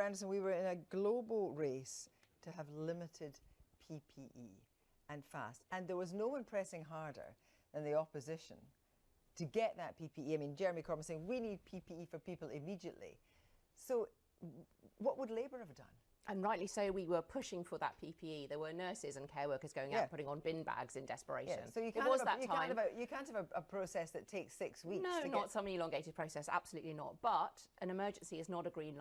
Anderson, we were in a global race to have limited PPE and fast. And there was no one pressing harder than the opposition to get that PPE. I mean, Jeremy Corbyn saying, we need PPE for people immediately. So what would Labour have done? And rightly so, we were pushing for that PPE. There were nurses and care workers going out putting on bin bags in desperation. So you can't have a process that takes 6 weeks. No, not some elongated process. Absolutely not. But an emergency is not a green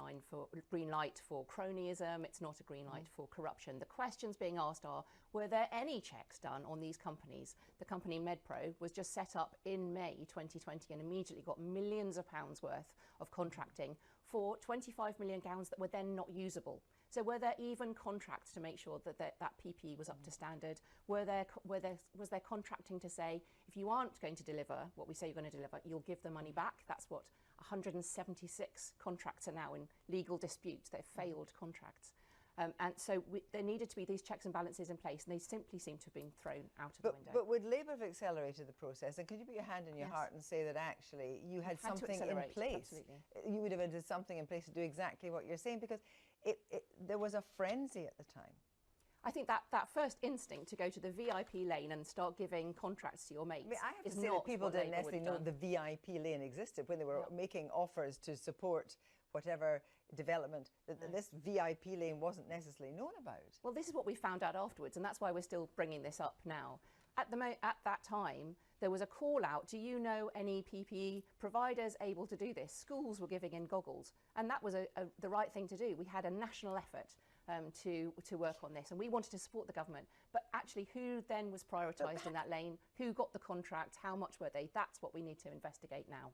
light for cronyism. It's not a green light for corruption. The questions being asked are: were there any checks done on these companies? The company MedPro was just set up in May 2020 and immediately got millions of pounds worth of contracting for 25 million gowns that were then not usable. So were there even contracts to make sure that that PPE was up to standard? Was there contracting to say, if you aren't going to deliver what we say you're going to deliver, you'll give the money back? That's what 176 contracts are now in legal disputes. They're failed contracts. And so there needed to be these checks and balances in place, and they simply seem to have been thrown out of the window. But would Labour have accelerated the process? And could you put your hand in your heart and say that actually you had something in place? Absolutely. You would have had something in place to do exactly what you're saying, because there was a frenzy at the time. I think that first instinct to go to the VIP lane and start giving contracts to your mates I have to is say not that people what didn't Labour necessarily know the VIP lane existed when they were making offers to support whatever development. This VIP lane wasn't necessarily known about. Well, this is what we found out afterwards, and that's why we're still bringing this up now. At that time, there was a call out, do you know any PPE providers able to do this? Schools were giving in goggles, and that was the right thing to do. We had a national effort to work on this, and we wanted to support the government. But actually, who then was prioritised in that lane? Who got the contract? How much were they? That's what we need to investigate now.